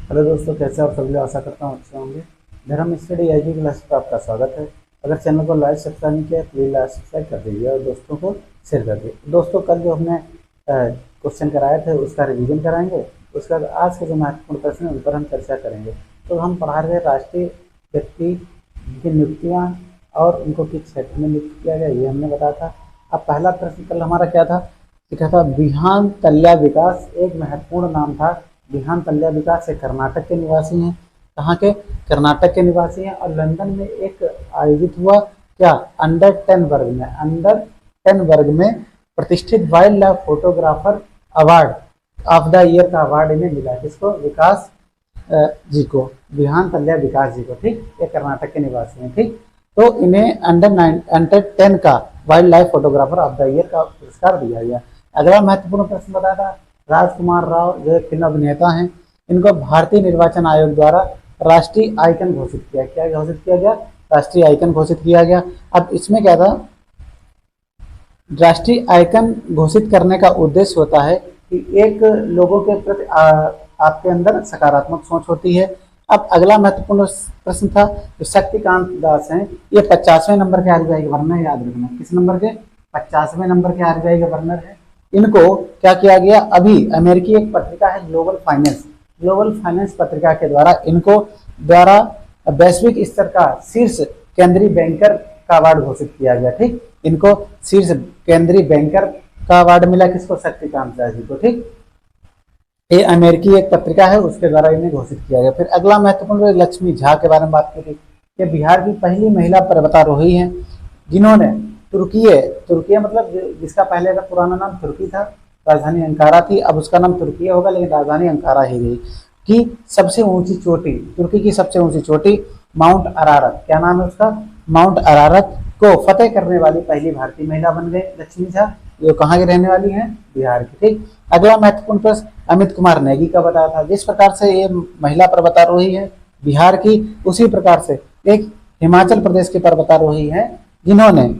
Hello दोस्तों, कैसे आप सभी लोग? आशा करता हूँ अच्छे होंगे। धर्म स्टडी आई की क्लास पर आपका स्वागत है। अगर चैनल को लाइक सब्सक्राइब नहीं किया प्लीज़ लाइक सब्सक्राइब कर दीजिए और दोस्तों को शेयर कर दीजिए। दोस्तों, कल जो हमने क्वेश्चन कराए थे उसका रिवीजन कराएंगे। उसके बाद आज के जो महत्वपूर्ण प्रश्न है उन पर हम चर्चा करेंगे। तो हम पढ़ा रहे राष्ट्रीय व्यक्ति की नियुक्तियाँ और उनको किस क्षेत्र में नियुक्त किया गया ये हमने बताया था। अब पहला प्रश्न कल हमारा क्या था? लिखा था विहान तल्या विकास एक महत्वपूर्ण नाम था। विहान तल्या विकास से कर्नाटक के निवासी हैं। कहाँ के? कर्नाटक के निवासी हैं। और लंदन में एक आयोजित हुआ क्या? अंडर 10 वर्ग में प्रतिष्ठित wild life photographer award of the year का अवार्ड इन्हें मिला। किसको? विकास जी को, विहान तल्या विकास जी को। ठीक, ये कर्नाटक के निवासी हैं। ठीक, तो इन्हें अंडर 10 का wild life photographer of the year का पुरस्कार दिया गया। अगला महत्वपूर्ण प्रश्न बताया था राजकुमार राव जो एक फिल्म अभिनेता हैं, इनको भारतीय निर्वाचन आयोग द्वारा राष्ट्रीय आइकन घोषित किया। क्या घोषित किया गया? राष्ट्रीय आइकन घोषित किया गया। अब इसमें क्या था? राष्ट्रीय आइकन घोषित करने का उद्देश्य होता है कि एक लोगों के प्रति आपके अंदर सकारात्मक सोच होती है। अब अगला महत्वपूर्ण प्रश्न था जो शक्तिकांत दास हैं, ये 50वें नंबर के आरबीआई गवर्नर, याद रखना। किस नंबर के? 50वें नंबर के आरबीआई गवर्नर है। इनको क्या किया गया? अभी अमेरिकी एक पत्रिका है ग्लोबल फाइनेंस पत्रिका के द्वारा इनको द्वारा वैश्विक स्तर का शीर्ष केंद्रीय बैंकर का अवार्ड घोषित किया गया। ठीक, इनको शीर्ष केंद्रीय बैंकर का अवार्ड मिला। किसको? शक्तिकांत दास जी को। ठीक, ये अमेरिकी एक पत्रिका है उसके द्वारा इन्हें घोषित किया गया। फिर अगला महत्वपूर्ण लक्ष्मी झा के बारे में बात की थी। ये बिहार की पहली महिला पर्वतारोही हैं जिन्होंने तुर्की मतलब जिसका पहले का पुराना नाम तुर्की था, राजधानी अंकारा थी, अब उसका नाम तुर्की होगा लेकिन राजधानी अंकारा ही रही। कि सबसे ऊंची चोटी, तुर्की की सबसे ऊंची चोटी माउंट अरारत, क्या नाम है उसका? माउंट अरारत को फतेह करने वाली पहली भारतीय महिला बन गई लक्ष्मी झा। जो कहाँ की रहने वाली हैं? बिहार की। ठीक, अगला महत्वपूर्ण प्रश्न अमित कुमार नेगी का बताया था। जिस प्रकार से ये महिला पर्वतारोही है बिहार की, उसी प्रकार से एक हिमाचल प्रदेश के पर्वतारोही है जिन्होंने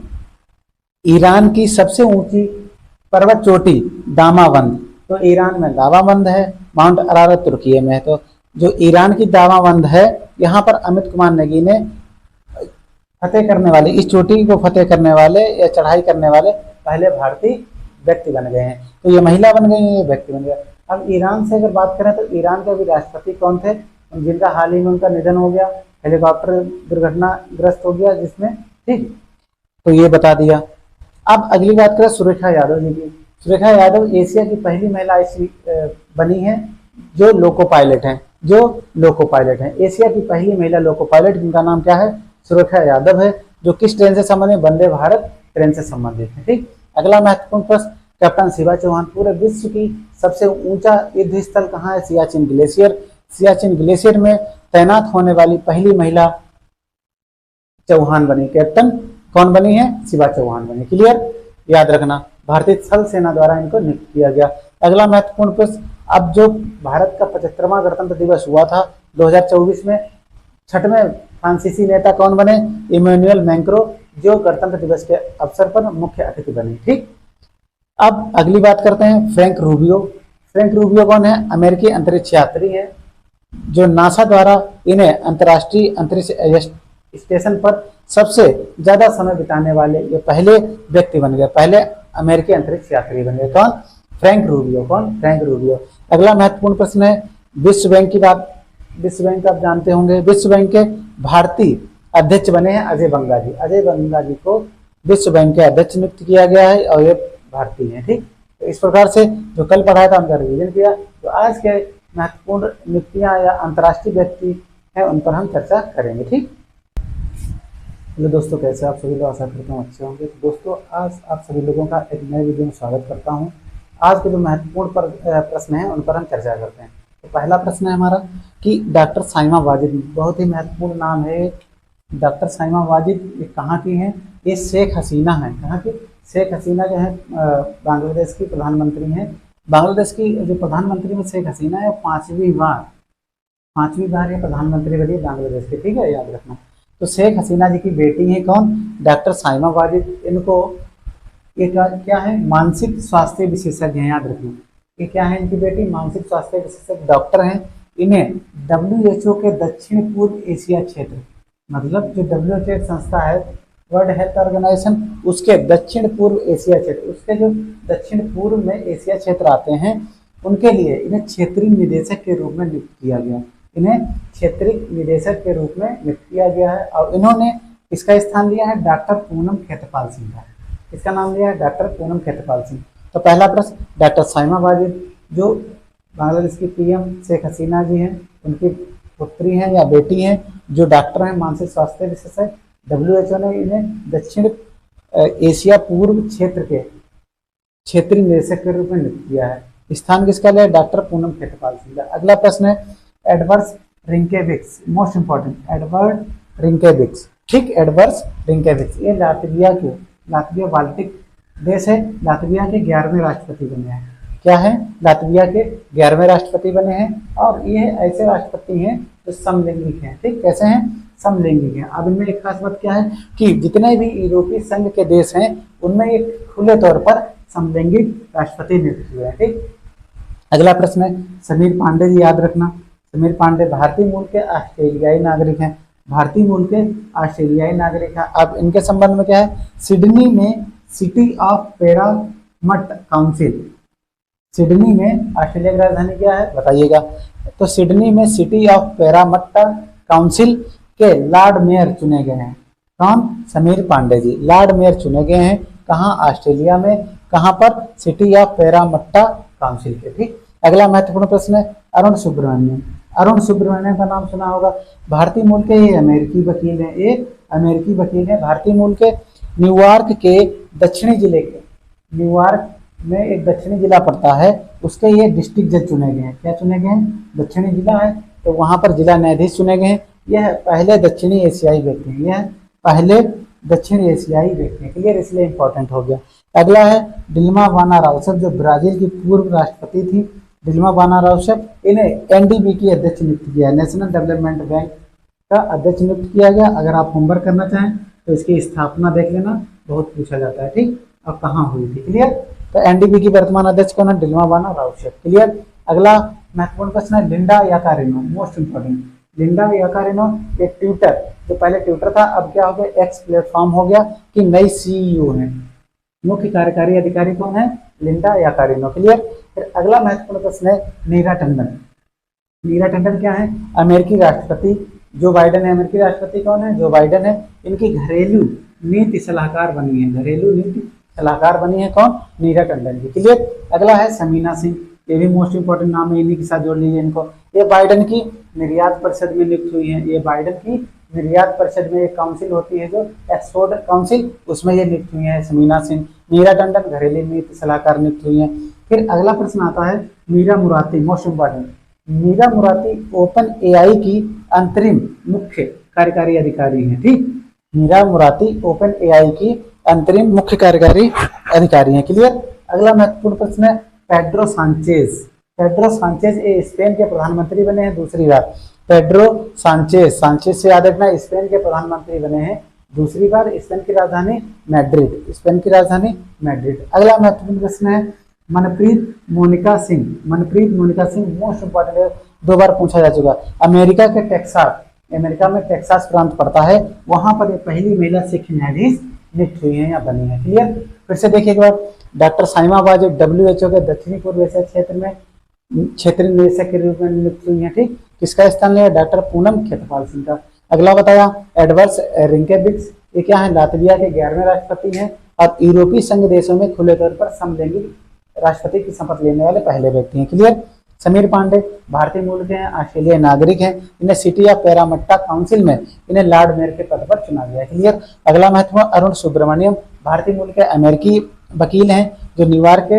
ईरान की सबसे ऊंची पर्वत चोटी दामावंद, तो ईरान में दामावंद है, माउंट अरारत तुर्की में है। तो जो ईरान की दामावंद है यहाँ पर अमित कुमार नेगी ने फतेह करने वाले, इस चोटी को फतेह करने वाले या चढ़ाई करने वाले पहले भारतीय व्यक्ति बन गए हैं। तो ये महिला बन गई है, ये व्यक्ति बन गया। अब ईरान से अगर बात करें तो ईरान के अभी राष्ट्रपति कौन थे जिनका हाल ही में उनका निधन हो गया, हेलीकॉप्टर दुर्घटनाग्रस्त हो गया जिसमें। ठीक, तो ये बता दिया। अब अगली बात करें सुरेखा यादव जी की। सुरेखा यादव एशिया की पहली महिला ऐसी बनी है जो लोको पायलट हैं। एशिया की पहली महिला लोको पायलट जिनका नाम क्या है? सुरेखा यादव है। जो किस ट्रेन से संबंधित? वंदे भारत ट्रेन से संबंधित है। ठीक, अगला महत्वपूर्ण प्रश्न कैप्टन शिवा चौहान। पूरे विश्व की सबसे ऊंचा युद्ध स्थल कहाँ है? सियाचिन ग्लेशियर। सियाचिन ग्लेशियर में तैनात होने वाली पहली महिला चौहान बनी। कैप्टन कौन बनी है? शिवा चौहान बनी। क्लियर, याद रखना। भारतीय थल सेना द्वारा इनको नियुक्त किया गया। अगला महत्वपूर्ण प्रश्न, अब जो भारत का 75वां गणतंत्र दिवस हुआ था 2024 में, 6वें फ्रांसीसी नेता कौन बने? इमैनुअल मैक्रों, जो गणतंत्र दिवस के अवसर पर मुख्य अतिथि बने। ठीक, अब अगली बात करते हैं फ्रैंक रूबियो। फ्रैंक रूबियो कौन है? अमेरिकी अंतरिक्ष यात्री है जो नासा द्वारा इन्हें अंतर्राष्ट्रीय अंतरिक्ष स्टेशन पर सबसे ज्यादा समय बिताने वाले ये पहले व्यक्ति बन गए, पहले अमेरिकी अंतरिक्ष यात्री बन गए। कौन? Frank Rubio. कौन? Frank Rubio. अगला महत्वपूर्ण प्रश्न है विश्व बैंक की बात। विश्व बैंक आप जानते होंगे, विश्व बैंक के भारतीय अध्यक्ष बने हैं अजय बंगा जी। अजय बंगा जी को विश्व बैंक के अध्यक्ष नियुक्त किया गया है और ये भारतीय हैं। ठीक, तो इस प्रकार से जो कल पढ़ाया था उनका रिवीजन किया। तो आज के महत्वपूर्ण नियुक्तियां या अंतर्राष्ट्रीय व्यक्ति हैं उन पर हम चर्चा करेंगे। ठीक, हेलो दोस्तों, कैसे आप सभी लोग? आशा करता हूँ अच्छे होंगे। तो दोस्तों, आज आप सभी लोगों का एक नए वीडियो में स्वागत करता हूँ। आज के जो महत्वपूर्ण प्रश्न हैं उन पर हम चर्चा करते हैं। तो पहला प्रश्न है हमारा कि डॉक्टर साइमा वाजिद, बहुत ही महत्वपूर्ण नाम है डॉक्टर साइमा वाजिद, ये कहाँ की हैं? ये शेख हसीना है। कहाँ की? शेख हसीना जो है बांग्लादेश की प्रधानमंत्री हैं। बांग्लादेश की जो प्रधानमंत्री में शेख हसीना है, पांचवी बार ये प्रधानमंत्री बनी बांग्लादेश की। ठीक है, याद रखना। तो शेख हसीना जी की बेटी है कौन? डॉक्टर साइमा वाजिद। इनको ये क्या है? मानसिक स्वास्थ्य विशेषज्ञ हैं, याद रखना। ये क्या है? इनकी बेटी मानसिक स्वास्थ्य विशेषज्ञ डॉक्टर हैं इन्हें WHO के दक्षिण पूर्व एशिया क्षेत्र, मतलब जो WHO एक संस्था है वर्ल्ड हेल्थ ऑर्गेनाइजेशन, उसके दक्षिण पूर्व एशिया क्षेत्र, उसके जो दक्षिण पूर्व में एशिया क्षेत्र आते हैं उनके लिए इन्हें क्षेत्रीय निदेशक के रूप में नियुक्त किया गया। इन्हें क्षेत्रीय निदेशक के रूप में नियुक्त किया गया है और इन्होंने इसका स्थान लिया है डॉक्टर पूनम खेत्रपाल सिंह का। इसका नाम लिया है डॉक्टर पूनम खेत्रपाल सिंह। तो पहला प्रश्न, डॉक्टर साइमा वाजिद जो बांग्लादेश की PM शेख हसीना जी हैं, उनकी पुत्री हैं या बेटी हैं, जो डॉक्टर हैं, मानसिक स्वास्थ्य विशेषज्ञ। WHO ने इन्हें दक्षिण एशिया पूर्व क्षेत्र के क्षेत्रीय निदेशक के रूप में नियुक्त किया है। स्थान किसका लिया? डॉक्टर पूनम खेत्रपाल सिंह का। अगला प्रश्न है एडवर्ड रिंकेविक्स, मोस्ट इंपॉर्टेंट, एडवर्ड रिंकेविक्स, ठीक, एडवर्ड रिंकेविक्स, ये लातविया बाल्टिक देश है, लातविया के 11वें राष्ट्रपति बने हैं। क्या है? लातविया के 11वें राष्ट्रपति बने हैं और ये ऐसे राष्ट्रपति हैं जो समलैंगिक हैं, ठीक, कैसे हैं? समलैंगिक हैं। अब इनमें एक खास बात क्या है कि जितने भी यूरोपीय संघ के देश हैं उनमें एक खुले तौर पर समलैंगिक राष्ट्रपति नियुक्त हुए हैं, ठीक। अगला प्रश्न है समीर पांडे जी, याद रखना, समीर पांडे भारतीय मूल के ऑस्ट्रेलियाई नागरिक हैं, भारतीय मूल के ऑस्ट्रेलियाई नागरिक हैं। अब इनके संबंध में क्या है? सिडनी में सिटी ऑफ पैरामट काउंसिल, सिडनी में ऑस्ट्रेलिया की राजधानी क्या है बताइएगा? तो सिडनी में सिटी ऑफ पैरामट्टा काउंसिल के लॉर्ड मेयर चुने गए हैं। कौन? समीर पांडे जी लॉर्ड मेयर चुने गए हैं। कहाँ? ऑस्ट्रेलिया में। कहाँ पर? सिटी ऑफ पैरामट्टा काउंसिल के, ठीक। अगला महत्वपूर्ण प्रश्न है अरुण सुब्रमण्यम। अरुण सुब्रमण्यम का नाम सुना होगा, भारतीय मूल के ये अमेरिकी वकील हैं, एक अमेरिकी वकील है, भारतीय मूल के, न्यूयॉर्क के दक्षिणी जिले के, न्यूयॉर्क में एक दक्षिणी जिला पड़ता है, उसके ये डिस्ट्रिक्ट जज चुने गए हैं। क्या चुने गए हैं? दक्षिणी जिला है तो वहां पर जिला न्यायाधीश चुने गए हैं। यह पहले दक्षिणी एशियाई व्यक्ति हैं, यह पहले दक्षिण एशियाई व्यक्ति हैं, क्लियर, इसलिए इंपॉर्टेंट हो गया। अगला है दिल्मा वाना राउसेफ, जो ब्राजील की पूर्व राष्ट्रपति थी, दिल्मा वाना राउसेफ, इन्हें NDB की अध्यक्ष नियुक्त किया है, नेशनल डेवलपमेंट बैंक का अध्यक्ष नियुक्त किया गया। अगर आप होमवर्क करना चाहें तो इसकी स्थापना देख लेना, बहुत पूछा जाता है, ठीक, और कहाँ हुई थी, क्लियर। तो NDB की वर्तमान अध्यक्ष कौन है? दिल्मा वाना राउसेफ, क्लियर। अगला महत्वपूर्ण प्रश्न है Linda Yaccarino, most important, Linda Yaccarino एक ट्विटर, जो पहले ट्विटर था अब क्या हो गया? एक्स प्लेटफॉर्म हो गया, कि नई CEO है, मुख्य कार्यकारी अधिकारी कौन है? Linda Yaccarino, clear. फिर अगला महत्वपूर्ण प्रश्न है नीरा टंडन। नीरा टंडन क्या है? अमेरिकी राष्ट्रपति जो बाइडेन है, अमेरिकी राष्ट्रपति कौन है? जो बाइडेन है। इनकी घरेलू नीति सलाहकार बनी है, घरेलू नीति सलाहकार बनी है कौन? नीरा टंडन जी, क्लियर। अगला है समीना सिंह, ये भी मोस्ट इंपॉर्टेंट नाम है, इन्हीं के साथ जोड़ लीजिए इनको। ये बाइडेन की निर्यात परिषद में नियुक्त हुई है, ये बाइडेन की निर्यात परिषद में एक काउंसिल होती है जो एक्सपोर्ट काउंसिल, उसमें ये नियुक्त हुई है समीना सिंह। मीरा टंडन घरेलू नीति सलाहकार नियुक्त हुई है। फिर अगला प्रश्न आता है Mira Murati, most important, Mira Murati OpenAI की अंतरिम मुख्य कार्यकारी अधिकारी है, ठीक। मीरा मुराती OpenAI की अंतरिम मुख्य कार्यकारी अधिकारी हैं, क्लियर। अगला महत्वपूर्ण प्रश्न है पेड्रो सांचेज। पेड्रो सांचेज ये स्पेन के प्रधानमंत्री बने हैं दूसरी बार। पेड्रो सांचेज, सांचेज से याद रखना, स्पेन के प्रधानमंत्री बने हैं दूसरी बार। स्पेन की राजधानी मैड्रिड, स्पेन की राजधानी मैड्रिड। अगला महत्वपूर्ण प्रश्न है मनप्रीत मोनिका सिंह। मनप्रीत मोनिका सिंह मोस्ट इंपॉर्टेंट है, 2 बार पूछा जा चुका। अमेरिका के टेक्सास, अमेरिका में टेक्सास प्रांत पड़ता है, वहां पर ये पहली महिला सिख न्यायाधीश नियुक्त हुई है या बनी है, क्लियर। फिर से देखिए एक बार, डॉक्टर साइमा वाजिद WHO के दक्षिणी पूर्व एशिया क्षेत्र में क्षेत्रीय निदेशक के रूप में नियुक्त हुई है, ठीक। किसका स्थान लिया? डॉक्टर पूनम खेत्रपाल सिंह का। अगला बताया एडवर्ड रिंकेविक्स, ये क्या है? लातविया के 11वें राष्ट्रपति हैं और यूरोपीय संघ देशों में खुले तौर पर समलैंगिक राष्ट्रपति की शपथ लेने वाले पहले व्यक्ति हैं, क्लियर। समीर पांडे भारतीय मूल के हैं, ऑस्ट्रेलियाई नागरिक हैं, इन्हें सिटी ऑफ पैरामट्टा काउंसिल में इन्हें लॉर्ड मेयर के पद पर चुना गया है, क्लियर। अगला महत्वपूर्ण अरुण सुब्रमण्यम भारतीय मूल के अमेरिकी वकील हैं, जो न्यूयॉर्क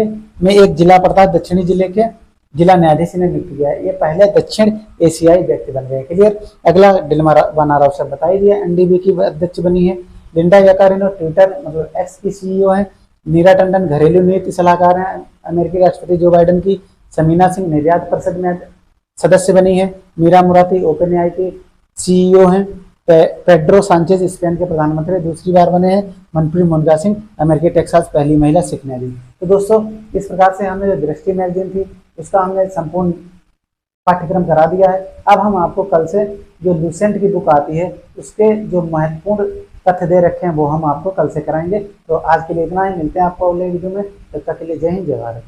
में एक जिला पड़ता है, दक्षिणी जिले के जिला न्यायाधीश ने नियुक्त किया है। ये पहले दक्षिण एशियाई व्यक्ति बन गए, क्लियर। अगला दिल्मा वाना राउसेफ बताई दिया, NDB की अध्यक्ष बनी है। लिंडा याकारिनो ट्विटर मतलब एक्स की CEO है। नीरा टंडन घरेलू नीति सलाहकार हैं अमेरिकी राष्ट्रपति जो बाइडेन की। समीना सिंह निर्यात परिषद में सदस्य बनी है। मीरा मुराती OpenAI की CEO हैं। पेड्रो सांचेज स्पेन के प्रधानमंत्री दूसरी बार बने हैं। मनप्रीत मोनिका सिंह अमेरिकी टेक्सास पहली महिला सिख न्यायाधीश। तो दोस्तों इस प्रकार से हमने जो दृष्टि मैगजीन थी उसका हमने संपूर्ण पाठ्यक्रम करा दिया है। अब हम आपको कल से जो लूसेंट की बुक आती है उसके जो महत्वपूर्ण तथ्य दे रखे हैं वो हम आपको कल से कराएंगे। तो आज के लिए इतना ही, मिलते हैं आपको अगले वीडियो में। तब तक के लिए जय हिंद, जय भारत।